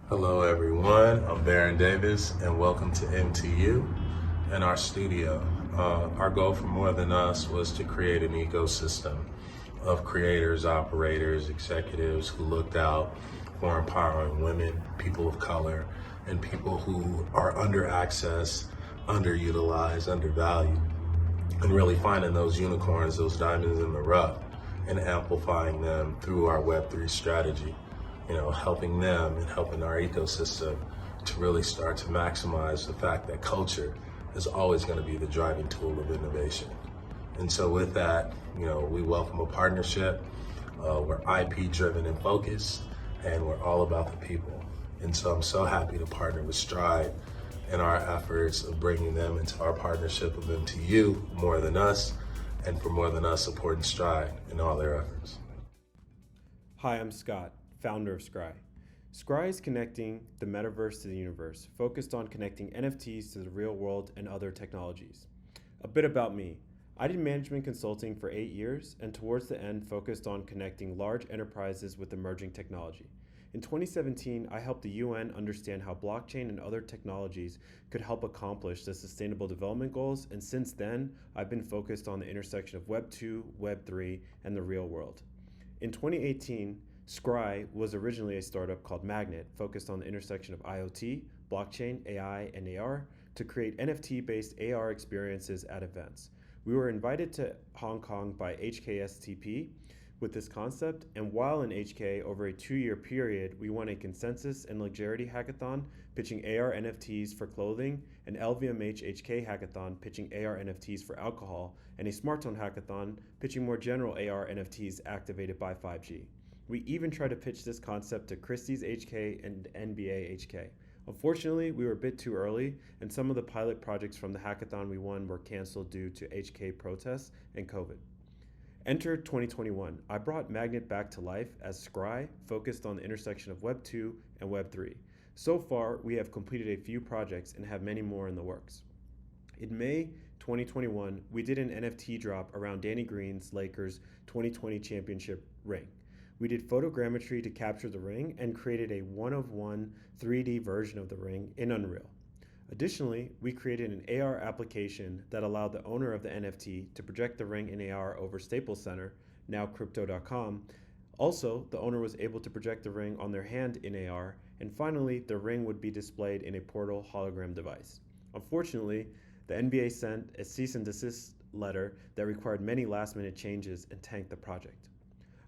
Hello everyone, I'm Baron Davis and welcome to MTU and our studio. Our goal for More Than Us was to create an ecosystem of creators, operators, executives who looked out for empowering women, people of color, and people who are under-accessed, underutilized, undervalued, and really finding those unicorns, those diamonds in the rough, and amplifying them through our Web3 strategy. Helping them and helping our ecosystem to really start to maximize the fact that culture is always going to be the driving tool of innovation. And so with that, we welcome a partnership. We're IP driven and focused, and we're all about the people. And so I'm so happy to partner with Scrye in our efforts of bringing them into our partnership of MTU, More Than Us, and for More Than Us supporting Scrye in all their efforts. Hi, I'm Scott, founder of Scrye. Scrye is connecting the metaverse to the universe, focused on connecting NFTs to the real world and other technologies. A bit about me. I did management consulting for 8 years and towards the end focused on connecting large enterprises with emerging technology. In 2017, I helped the UN understand how blockchain and other technologies could help accomplish the Sustainable Development Goals, and since then, I've been focused on the intersection of Web2, Web3, and the real world. In 2018, Scrye was originally a startup called Magnet, focused on the intersection of IoT, blockchain, AI, and AR to create NFT-based AR experiences at events. We were invited to Hong Kong by HKSTP with this concept, and while in HK over a 2-year period, we won a consensus and luxury hackathon pitching AR NFTs for clothing, an LVMH HK hackathon pitching AR NFTs for alcohol, and a smartphone hackathon pitching more general AR NFTs activated by 5G. We even tried to pitch this concept to Christie's HK and NBA HK. Unfortunately, we were a bit too early, and some of the pilot projects from the hackathon we won were canceled due to HK protests and COVID. Enter 2021. I brought Magnet back to life as Scrye, focused on the intersection of Web2 and Web3. So far, we have completed a few projects and have many more in the works. In May 2021, we did an NFT drop around Danny Green's Lakers 2020 championship ring. We did photogrammetry to capture the ring and created a one-of-one 3D version of the ring in Unreal. Additionally, we created an AR application that allowed the owner of the NFT to project the ring in AR over Staples Center, now Crypto.com. Also, the owner was able to project the ring on their hand in AR, and finally, the ring would be displayed in a portal hologram device. Unfortunately, the NBA sent a cease and desist letter that required many last-minute changes and tanked the project.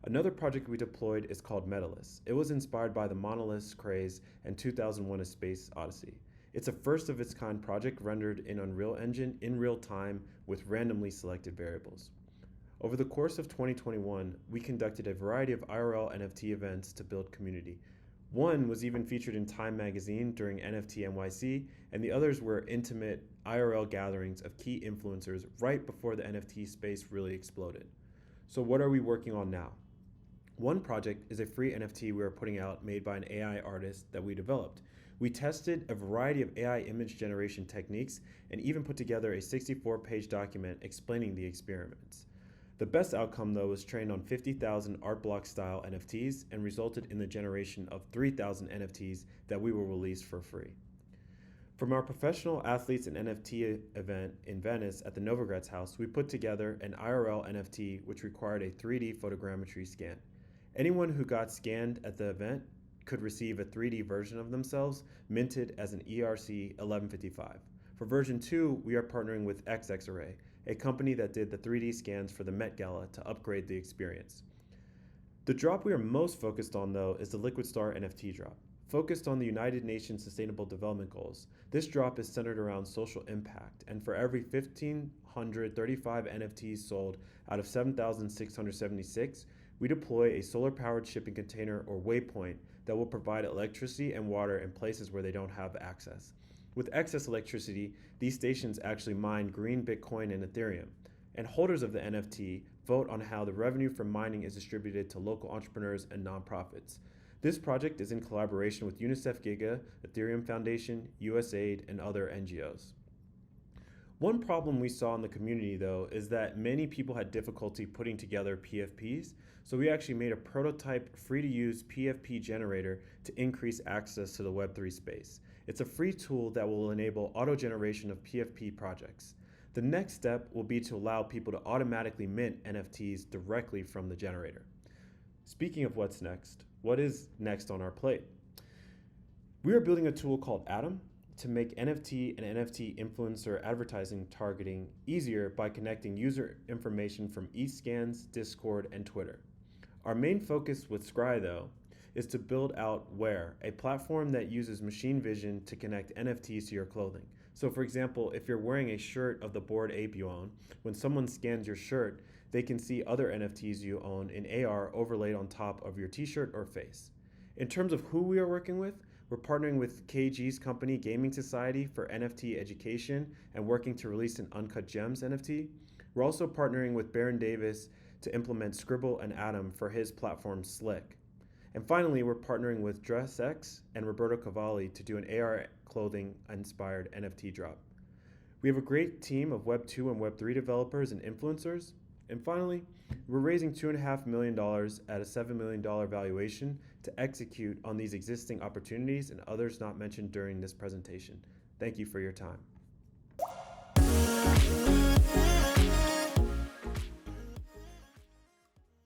Another project we deployed is called Metalists. It was inspired by the Monoliths craze and 2001: A Space Odyssey. It's a first-of-its-kind project rendered in Unreal Engine in real time with randomly selected variables. Over the course of 2021, we conducted a variety of IRL NFT events to build community. One was even featured in Time magazine during NFT NYC, and the others were intimate IRL gatherings of key influencers right before the NFT space really exploded. So what are we working on now? One project is a free NFT we are putting out made by an AI artist that we developed. We tested a variety of AI image generation techniques and even put together a 64-page document explaining the experiments. The best outcome, though, was trained on 50,000 art block style NFTs and resulted in the generation of 3,000 NFTs that we will release for free. From our professional athletes and NFT event in Venice at the Novogratz House, we put together an IRL NFT which required a 3D photogrammetry scan. Anyone who got scanned at the event could receive a 3D version of themselves minted as an ERC 1155. For version 2, we are partnering with XXArray, a company that did the 3D scans for the Met Gala to upgrade the experience. The drop we are most focused on, though, is the Liquid Star NFT drop. Focused on the United Nations Sustainable Development Goals, this drop is centered around social impact, and for every 1,535 NFTs sold out of 7,676, we deploy a solar-powered shipping container or waypoint that will provide electricity and water in places where they don't have access. With excess electricity, these stations actually mine green Bitcoin and Ethereum, and holders of the NFT vote on how the revenue from mining is distributed to local entrepreneurs and nonprofits. This project is in collaboration with UNICEF Giga, Ethereum Foundation, USAID, and other NGOs. One problem we saw in the community, though, is that many people had difficulty putting together PFPs, so we actually made a prototype free-to-use Pfp Generator to increase access to the Web3 space. It's a free tool that will enable auto-generation of PFP projects. The next step will be to allow people to automatically mint NFTs directly from the generator. Speaking of what's next, what is next on our plate? We are building a tool called Atom to make NFT and NFT influencer advertising targeting easier by connecting user information from eScans, Discord, and Twitter. Our main focus with Scrye, though, is to build out Where, a platform that uses machine vision to connect NFTs to your clothing. So for example, if you're wearing a shirt of the Bored Ape you own, when someone scans your shirt, they can see other NFTs you own in AR overlaid on top of your t-shirt or face. In terms of who we are working with, we're partnering with KG's company Gaming Society for NFT education and working to release an Uncut Gems NFT. We're also partnering with Baron Davis to implement Scribble and Atom for his platform Slick. And finally, we're partnering with DressX and Roberto Cavalli to do an AR clothing inspired NFT drop. We have a great team of Web2 and Web3 developers and influencers. And finally, we're raising $2.5 million at a $7 million valuation to execute on these existing opportunities and others not mentioned during this presentation. Thank you for your time.